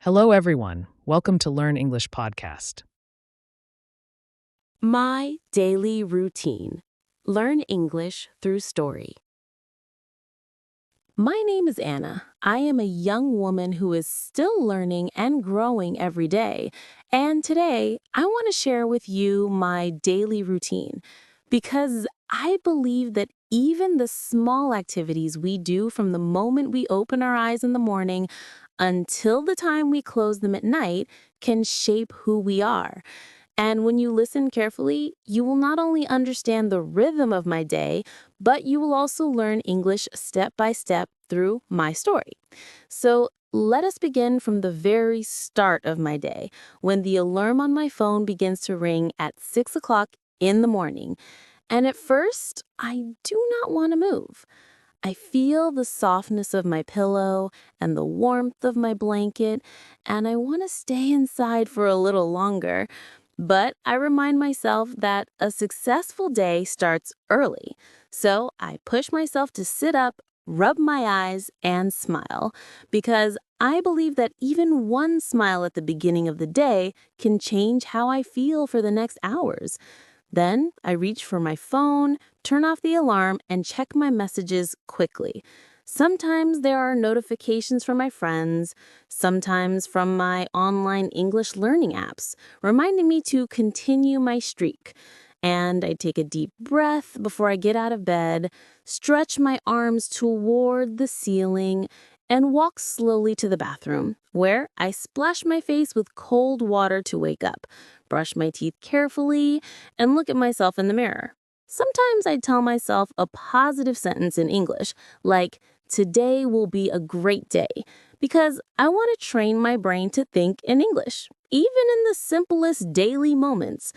Hello, everyone. Welcome to Learn English Podcast. My daily routine. Learn English through story. My name is Anna. I am a young woman who is still learning and growing every day. And today, I want to share with you my daily routine because I believe that even the small activities we do from the moment we open our eyes in the morning until the time we close them at night can shape who we are. And when you listen carefully, you will not only understand the rhythm of my day, but you will also learn English step by step through my story. So let us begin from the very start of my day, when the alarm on my phone begins to ring at 6 o'clock in the morning. And at first, I do not want to move. I feel the softness of my pillow and the warmth of my blanket, and I want to stay inside for a little longer. But I remind myself that a successful day starts early. So I push myself to sit up, rub my eyes, and smile, because I believe that even one smile at the beginning of the day can change how I feel for the next hours. Then I reach for my phone, turn off the alarm, and check my messages quickly. Sometimes there are notifications from my friends, sometimes from my online English learning apps, reminding me to continue my streak. And I take a deep breath before I get out of bed, stretch my arms toward the ceiling, and walk slowly to the bathroom, where I splash my face with cold water to wake up, brush my teeth carefully, and look at myself in the mirror. Sometimes I tell myself a positive sentence in English, like, "Today will be a great day," because I want to train my brain to think in English, even in the simplest daily moments.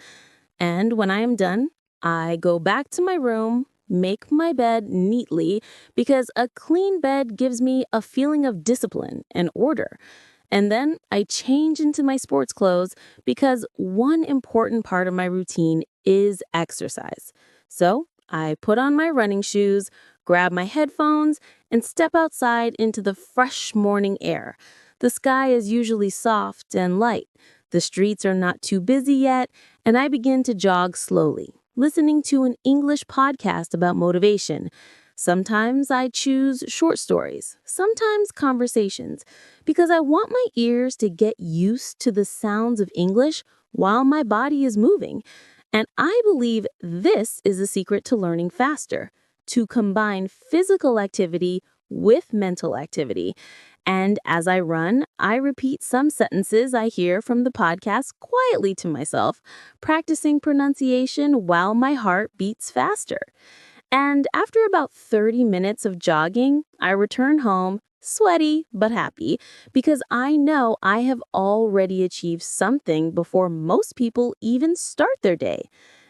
And when I am done, I go back to my room, make my bed neatly, because a clean bed gives me a feeling of discipline and order. And then I change into my sports clothes because one important part of my routine is exercise. So I put on my running shoes, grab my headphones, and step outside into the fresh morning air. The sky is usually soft and light. The streets are not too busy yet, and I begin to jog slowly, listening to an English podcast about motivation. Sometimes I choose short stories, sometimes conversations, because I want my ears to get used to the sounds of English while my body is moving. And I believe this is the secret to learning faster, to combine physical activity with mental activity. And as I run, I repeat some sentences I hear from the podcast quietly to myself, practicing pronunciation while my heart beats faster. And after about 30 minutes of jogging, I return home, sweaty but happy, because I know I have already achieved something before most people even start their day.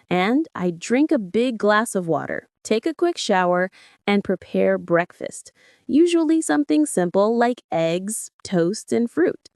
And I drink a big glass of water, take a quick shower, and prepare breakfast. Usually something simple like eggs, toast, and fruit.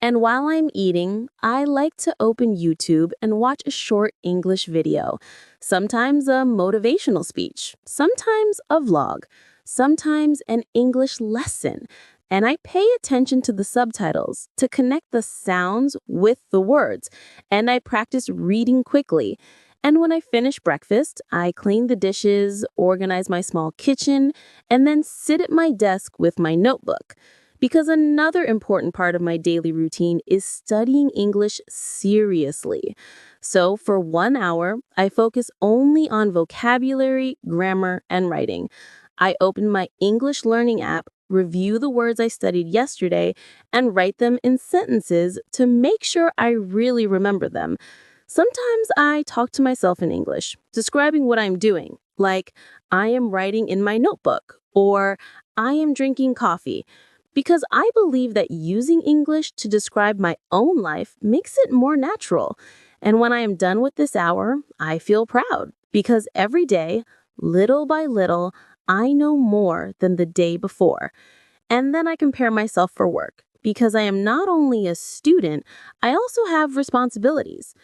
And while I'm eating, I like to open YouTube and watch a short English video. Sometimes a motivational speech, sometimes a vlog, sometimes an English lesson. And I pay attention to the subtitles to connect the sounds with the words. And I practice reading quickly. And when I finish breakfast, I clean the dishes, organize my small kitchen, and then sit at my desk with my notebook. Because another important part of my daily routine is studying English seriously. So for 1 hour, I focus only on vocabulary, grammar, and writing. I open my English learning app, review the words I studied yesterday, and write them in sentences to make sure I really remember them. Sometimes I talk to myself in English, describing what I'm doing, like I am writing in my notebook or I am drinking coffee, because I believe that using English to describe my own life makes it more natural. And when I am done with this hour, I feel proud because every day, little by little, I know more than the day before. And then I compare myself for work because I am not only a student, I also have responsibilities.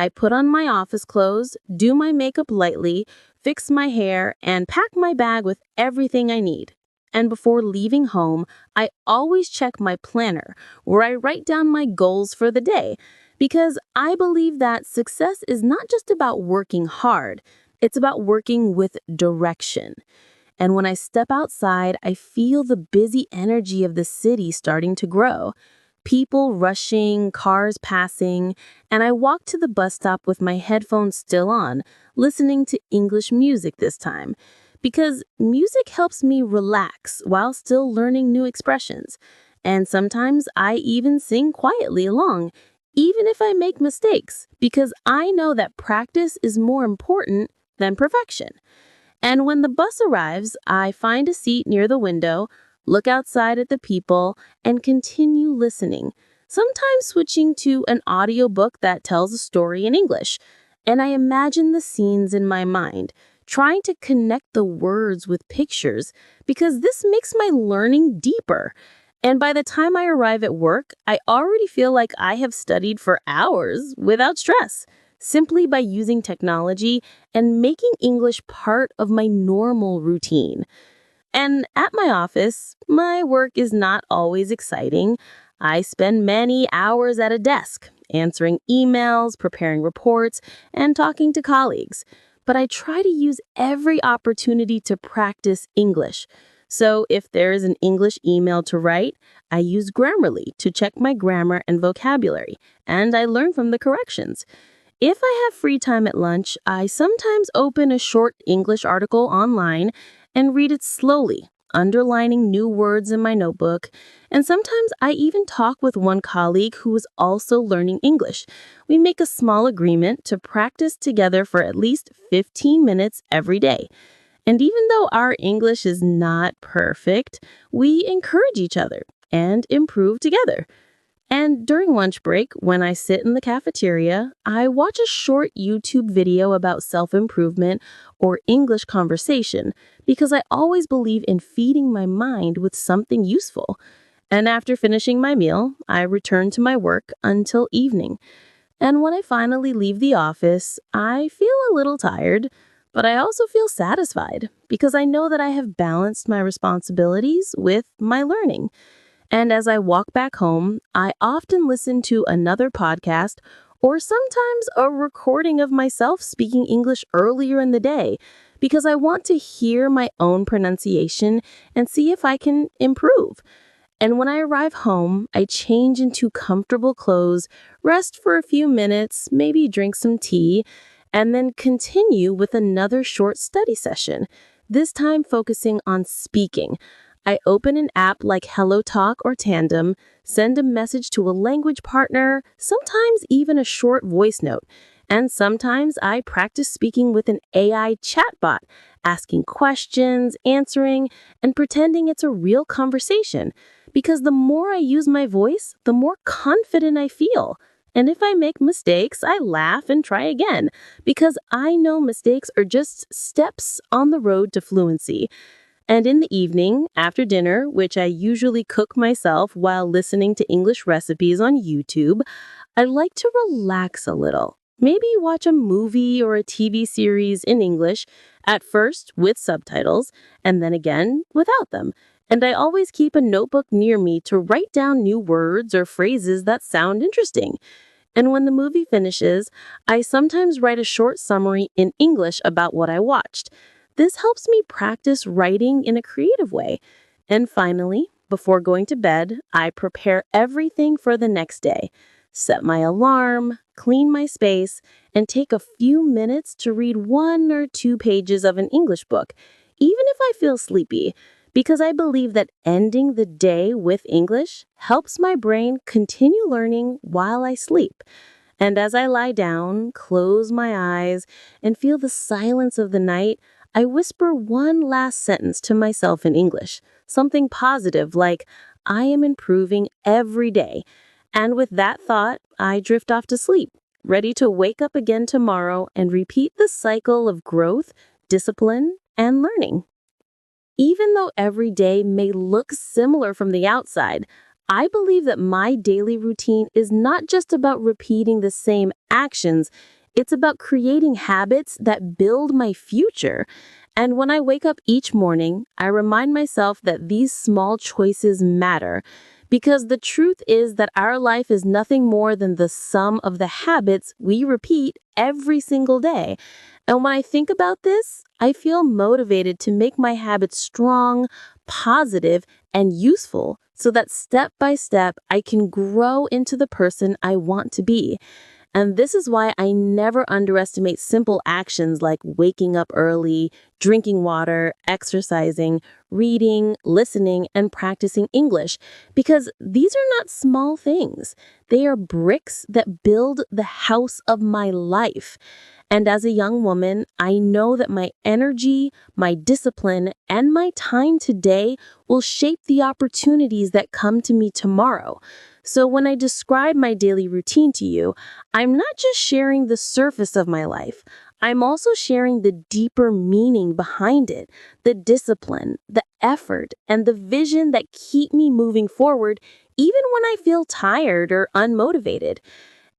I put on my office clothes, do my makeup lightly, fix my hair, and pack my bag with everything I need. And before leaving home, I always check my planner where I write down my goals for the day because I believe that success is not just about working hard, it's about working with direction. And when I step outside, I feel the busy energy of the city starting to grow. People rushing, cars passing, and I walk to the bus stop with my headphones still on, listening to English music this time. Because music helps me relax while still learning new expressions. And sometimes I even sing quietly along, even if I make mistakes, because I know that practice is more important than perfection. And when the bus arrives, I find a seat near the window, look outside at the people, and continue listening, sometimes switching to an audiobook that tells a story in English. And I imagine the scenes in my mind, trying to connect the words with pictures, because this makes my learning deeper. And by the time I arrive at work, I already feel like I have studied for hours without stress, simply by using technology and making English part of my normal routine. And at my office, my work is not always exciting. I spend many hours at a desk, answering emails, preparing reports, and talking to colleagues. But I try to use every opportunity to practice English. So if there is an English email to write, I use Grammarly to check my grammar and vocabulary, and I learn from the corrections. If I have free time at lunch, I sometimes open a short English article online and read it slowly, underlining new words in my notebook. And sometimes I even talk with one colleague who is also learning English. We make a small agreement to practice together for at least 15 minutes every day. And even though our English is not perfect, we encourage each other and improve together. And during lunch break, when I sit in the cafeteria, I watch a short YouTube video about self-improvement or English conversation because I always believe in feeding my mind with something useful. And after finishing my meal, I return to my work until evening. And when I finally leave the office, I feel a little tired, but I also feel satisfied because I know that I have balanced my responsibilities with my learning. And as I walk back home, I often listen to another podcast or sometimes a recording of myself speaking English earlier in the day because I want to hear my own pronunciation and see if I can improve. And when I arrive home, I change into comfortable clothes, rest for a few minutes, maybe drink some tea, and then continue with another short study session, this time focusing on speaking. I open an app like HelloTalk or Tandem, send a message to a language partner, sometimes even a short voice note. And sometimes I practice speaking with an AI chatbot, asking questions, answering, and pretending it's a real conversation. Because the more I use my voice, the more confident I feel. And if I make mistakes, I laugh and try again, because I know mistakes are just steps on the road to fluency. And in the evening, after dinner, which I usually cook myself while listening to English recipes on YouTube, I like to relax a little. Maybe watch a movie or a TV series in English, at first with subtitles, and then again without them. And I always keep a notebook near me to write down new words or phrases that sound interesting. And when the movie finishes, I sometimes write a short summary in English about what I watched. This helps me practice writing in a creative way. And finally, before going to bed, I prepare everything for the next day. Set my alarm, clean my space, and take a few minutes to read 1 or 2 pages of an English book, even if I feel sleepy, because I believe that ending the day with English helps my brain continue learning while I sleep. And as I lie down, close my eyes, and feel the silence of the night, I whisper one last sentence to myself in English, something positive like, I am improving every day. And with that thought, I drift off to sleep, ready to wake up again tomorrow and repeat the cycle of growth, discipline, and learning. Even though every day may look similar from the outside, I believe that my daily routine is not just about repeating the same actions, it's about creating habits that build my future. And when I wake up each morning, I remind myself that these small choices matter because the truth is that our life is nothing more than the sum of the habits we repeat every single day. And when I think about this, I feel motivated to make my habits strong, positive, and useful so that step by step I can grow into the person I want to be. And this is why I never underestimate simple actions like waking up early, drinking water, exercising, reading, listening, and practicing English, because these are not small things. They are bricks that build the house of my life. And as a young woman, I know that my energy, my discipline, and my time today will shape the opportunities that come to me tomorrow. So when I describe my daily routine to you, I'm not just sharing the surface of my life. I'm also sharing the deeper meaning behind it, the discipline, the effort, and the vision that keep me moving forward even when I feel tired or unmotivated.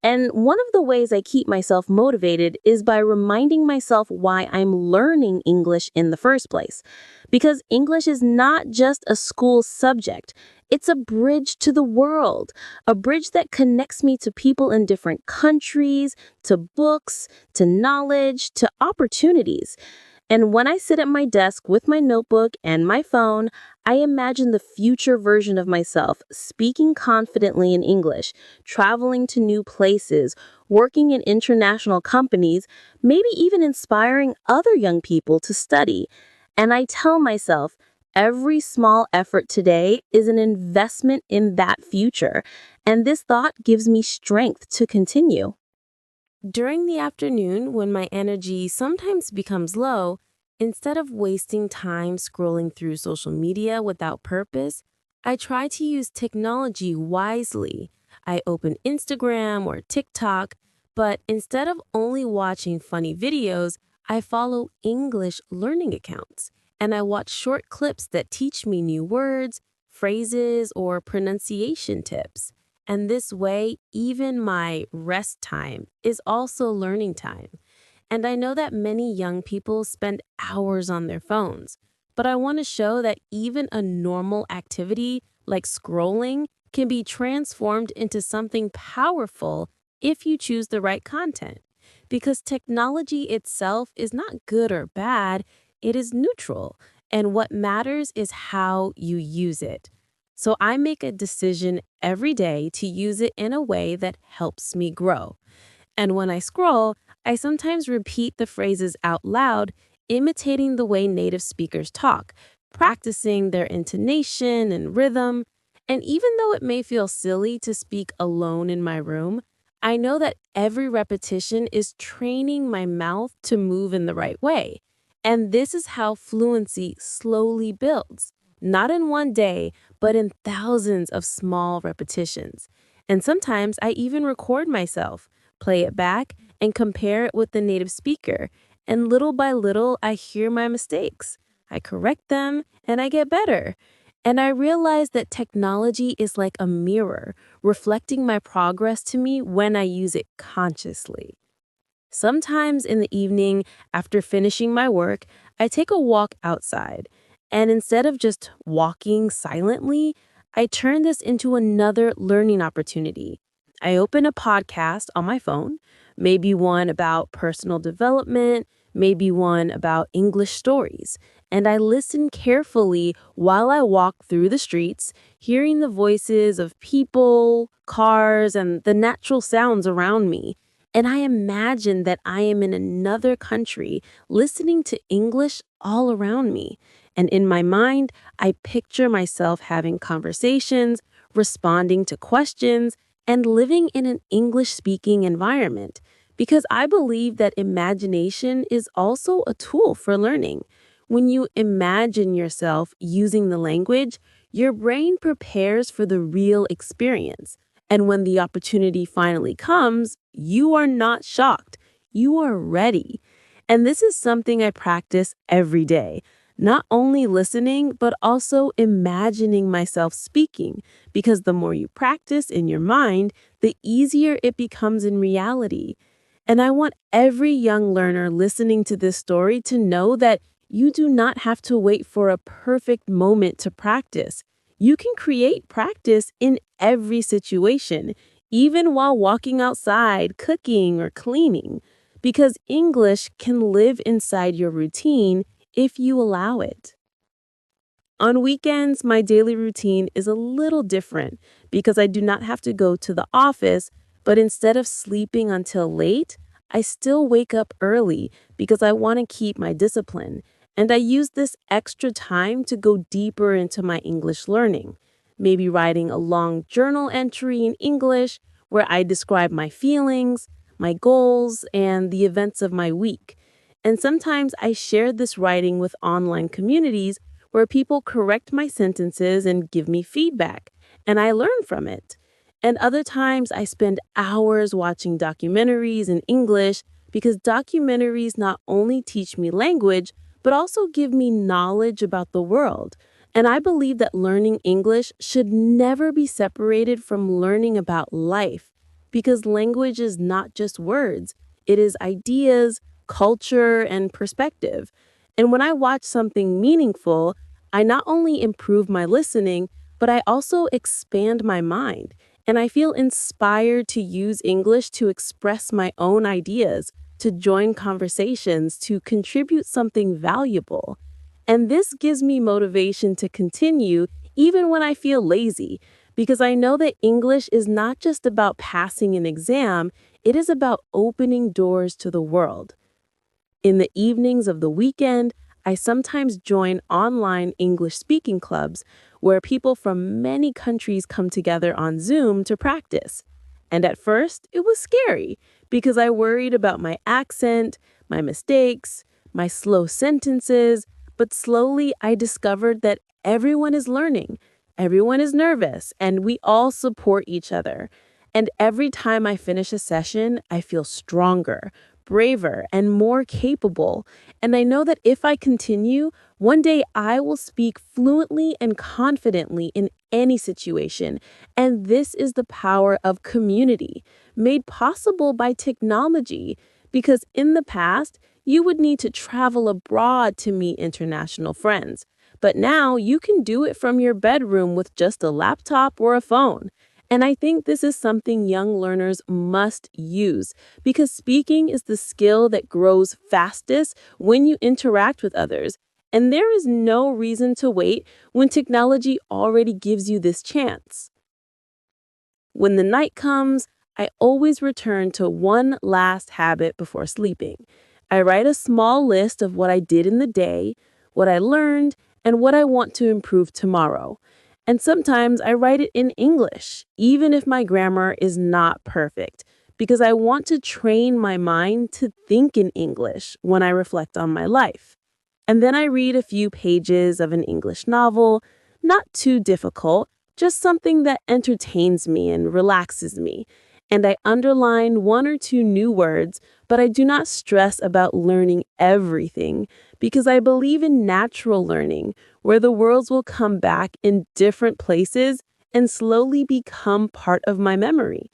And one of the ways I keep myself motivated is by reminding myself why I'm learning English in the first place. Because English is not just a school subject, it's a bridge to the world, a bridge that connects me to people in different countries, to books, to knowledge, to opportunities. And when I sit at my desk with my notebook and my phone, I imagine the future version of myself speaking confidently in English, traveling to new places, working in international companies, maybe even inspiring other young people to study. And I tell myself, every small effort today is an investment in that future. And this thought gives me strength to continue. During the afternoon, when my energy sometimes becomes low, instead of wasting time scrolling through social media without purpose, I try to use technology wisely. I open Instagram or TikTok, but instead of only watching funny videos, I follow English learning accounts and I watch short clips that teach me new words, phrases, or pronunciation tips. And this way, even my rest time is also learning time. And I know that many young people spend hours on their phones, but I want to show that even a normal activity like scrolling can be transformed into something powerful if you choose the right content. Because technology itself is not good or bad, it is neutral. And what matters is how you use it. So I make a decision every day to use it in a way that helps me grow. And when I scroll, I sometimes repeat the phrases out loud, imitating the way native speakers talk, practicing their intonation and rhythm. And even though it may feel silly to speak alone in my room, I know that every repetition is training my mouth to move in the right way. And this is how fluency slowly builds, not in one day, but in thousands of small repetitions. And sometimes I even record myself, play it back, and compare it with the native speaker. And little by little, I hear my mistakes. I correct them and I get better. And I realize that technology is like a mirror, reflecting my progress to me when I use it consciously. Sometimes in the evening, after finishing my work, I take a walk outside. And instead of just walking silently, I turn this into another learning opportunity. I open a podcast on my phone, maybe one about personal development, maybe one about English stories, and I listen carefully while I walk through the streets, hearing the voices of people, cars, and the natural sounds around me. And I imagine that I am in another country listening to English all around me. And in my mind, I picture myself having conversations, responding to questions, and living in an English speaking environment. Because I believe that imagination is also a tool for learning. When you imagine yourself using the language, your brain prepares for the real experience. And when the opportunity finally comes, you are not shocked. You are ready. And this is something I practice every day, not only listening, but also imagining myself speaking, because the more you practice in your mind, the easier it becomes in reality. And I want every young learner listening to this story to know that you do not have to wait for a perfect moment to practice. You can create practice in every situation, even while walking outside, cooking, or cleaning, because English can live inside your routine if you allow it. On weekends, my daily routine is a little different because I do not have to go to the office, but instead of sleeping until late, I still wake up early because I want to keep my discipline. And I use this extra time to go deeper into my English learning, maybe writing a long journal entry in English where I describe my feelings, my goals, and the events of my week. And sometimes I share this writing with online communities where people correct my sentences and give me feedback, and I learn from it. And other times I spend hours watching documentaries in English because documentaries not only teach me language, but also give me knowledge about the world. And I believe that learning English should never be separated from learning about life because language is not just words, it is ideas, culture, and perspective. And when I watch something meaningful, I not only improve my listening, but I also expand my mind. And I feel inspired to use English to express my own ideas, to join conversations, to contribute something valuable. And this gives me motivation to continue even when I feel lazy, because I know that English is not just about passing an exam, it is about opening doors to the world. In the evenings of the weekend, I sometimes join online English speaking clubs where people from many countries come together on Zoom to practice. And at first, it was scary because I worried about my accent, my mistakes, my slow sentences, but slowly I discovered that everyone is learning, everyone is nervous, and we all support each other. And every time I finish a session, I feel stronger, braver, and more capable. And I know that if I continue, one day I will speak fluently and confidently in any situation. And this is the power of community, made possible by technology. Because in the past, you would need to travel abroad to meet international friends. But now you can do it from your bedroom with just a laptop or a phone. And I think this is something young learners must use because speaking is the skill that grows fastest when you interact with others. And there is no reason to wait when technology already gives you this chance. When the night comes, I always return to one last habit before sleeping. I write a small list of what I did in the day, what I learned, and what I want to improve tomorrow. And sometimes I write it in English, even if my grammar is not perfect, because I want to train my mind to think in English when I reflect on my life. And then I read a few pages of an English novel, not too difficult, just something that entertains me and relaxes me. And I underline one or two new words, but I do not stress about learning everything because I believe in natural learning, where the words will come back in different places and slowly become part of my memory.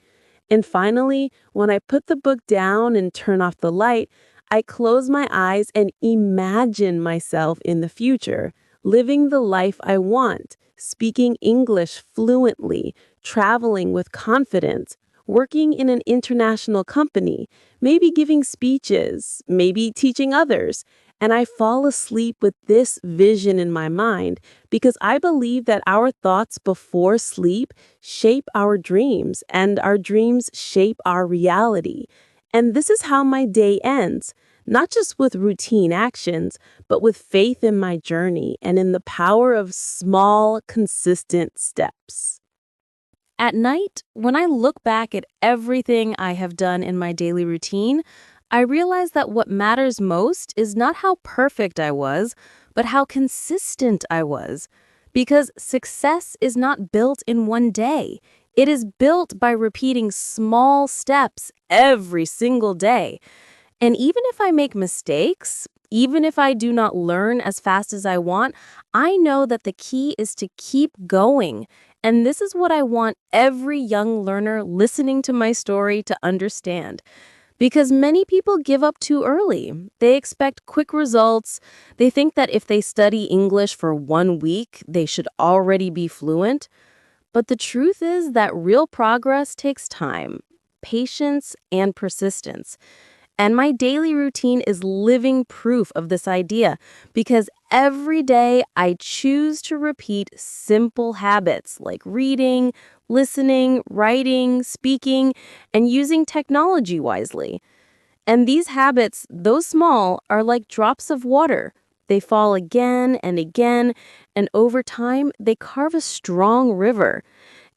And finally, when I put the book down and turn off the light, I close my eyes and imagine myself in the future, living the life I want, speaking English fluently, traveling with confidence, working in an international company, maybe giving speeches, maybe teaching others. And I fall asleep with this vision in my mind because I believe that our thoughts before sleep shape our dreams, and our dreams shape our reality. And this is how my day ends, not just with routine actions, but with faith in my journey and in the power of small, consistent steps. At night, when I look back at everything I have done in my daily routine, I realize that what matters most is not how perfect I was, but how consistent I was. Because success is not built in one day. It is built by repeating small steps every single day. And even if I make mistakes, even if I do not learn as fast as I want, I know that the key is to keep going. And this is what I want every young learner listening to my story to understand. Because many people give up too early. They expect quick results. They think that if they study English for 1 week, they should already be fluent. But the truth is that real progress takes time, patience, and persistence. And my daily routine is living proof of this idea because every day I choose to repeat simple habits like reading, listening, writing, speaking, and using technology wisely. And these habits, though small, are like drops of water. They fall again and again, and over time, they carve a strong river.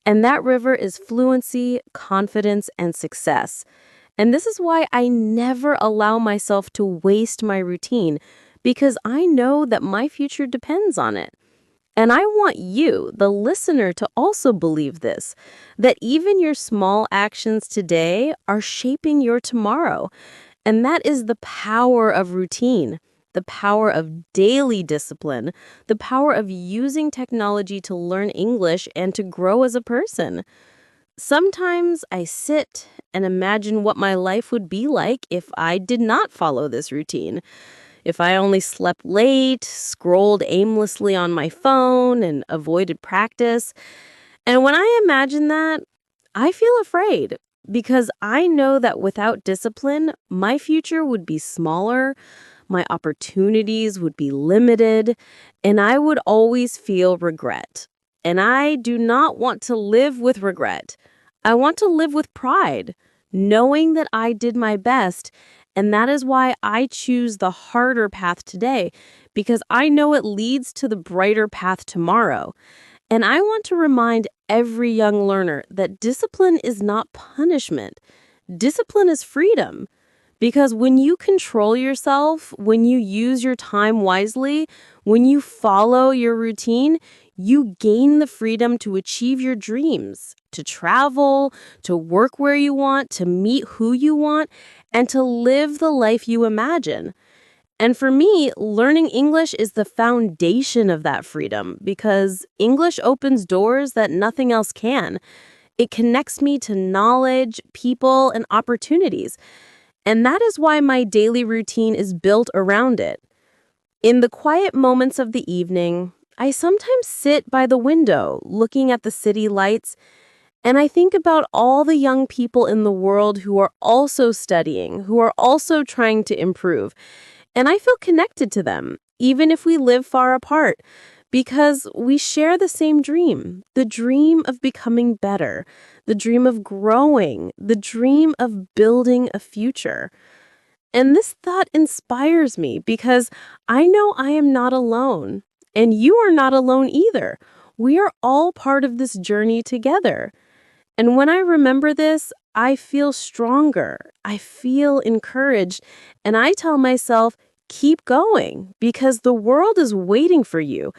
And that river is fluency, confidence, and success. And this is why I never allow myself to waste my routine, because I know that my future depends on it. And I want you, the listener, to also believe this, that even your small actions today are shaping your tomorrow. And that is the power of routine, the power of daily discipline, the power of using technology to learn English and to grow as a person. Sometimes I sit and imagine what my life would be like if I did not follow this routine. If I only slept late, scrolled aimlessly on my phone, and avoided practice. And when I imagine that, I feel afraid because I know that without discipline, my future would be smaller, my opportunities would be limited, and I would always feel regret. And I do not want to live with regret. I want to live with pride, knowing that I did my best. And that is why I choose the harder path today, because I know it leads to the brighter path tomorrow. And I want to remind every young learner that discipline is not punishment. Discipline is freedom. Because when you control yourself, when you use your time wisely, when you follow your routine, you gain the freedom to achieve your dreams, to travel, to work where you want, to meet who you want, and to live the life you imagine. And for me, learning English is the foundation of that freedom because English opens doors that nothing else can. It connects me to knowledge, people, and opportunities. And that is why my daily routine is built around it. In the quiet moments of the evening, I sometimes sit by the window looking at the city lights, and I think about all the young people in the world who are also studying, who are also trying to improve. And I feel connected to them, even if we live far apart, because we share the same dream, the dream of becoming better, the dream of growing, the dream of building a future. And this thought inspires me because I know I am not alone, and you are not alone either. We are all part of this journey together. And when I remember this, I feel stronger, I feel encouraged, and I tell myself, keep going because the world is waiting for you.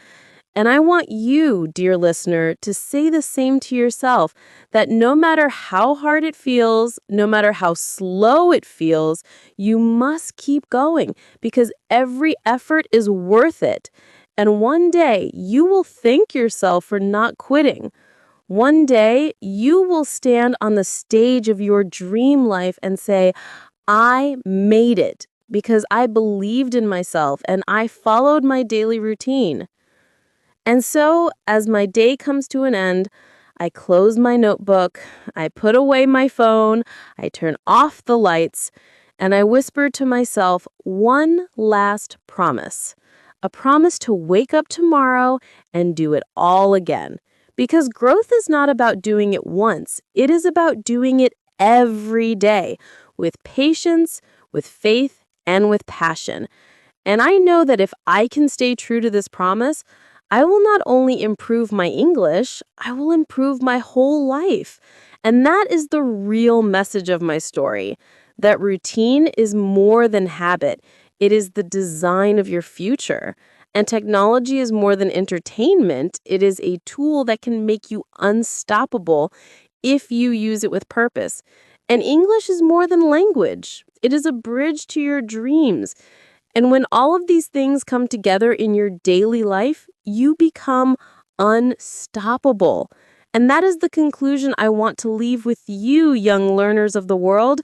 And I want you, dear listener, to say the same to yourself that no matter how hard it feels, no matter how slow it feels, you must keep going because every effort is worth it. And one day you will thank yourself for not quitting. One day you will stand on the stage of your dream life and say, I made it because I believed in myself and I followed my daily routine. And so, as my day comes to an end, I close my notebook, I put away my phone, I turn off the lights, and I whisper to myself one last promise. A promise to wake up tomorrow and do it all again. Because growth is not about doing it once, it is about doing it every day with patience, with faith, and with passion. And I know that if I can stay true to this promise, I will not only improve my English, I will improve my whole life. And that is the real message of my story, that routine is more than habit. It is the design of your future. And technology is more than entertainment. It is a tool that can make you unstoppable if you use it with purpose. And English is more than language. It is a bridge to your dreams. And when all of these things come together in your daily life, you become unstoppable. And that is the conclusion I want to leave with you, young learners of the world.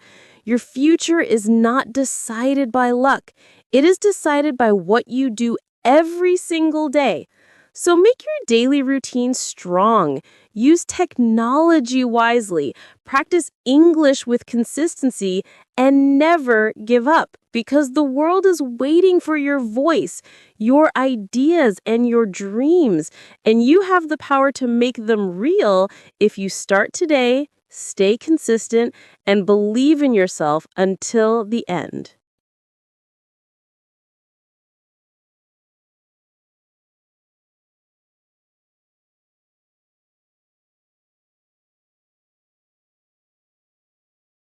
Your future is not decided by luck. It is decided by what you do every single day. So make your daily routine strong. Use technology wisely. Practice English with consistency and never give up because the world is waiting for your voice, your ideas, and your dreams. And you have the power to make them real if you start today, stay consistent, and believe in yourself until the end.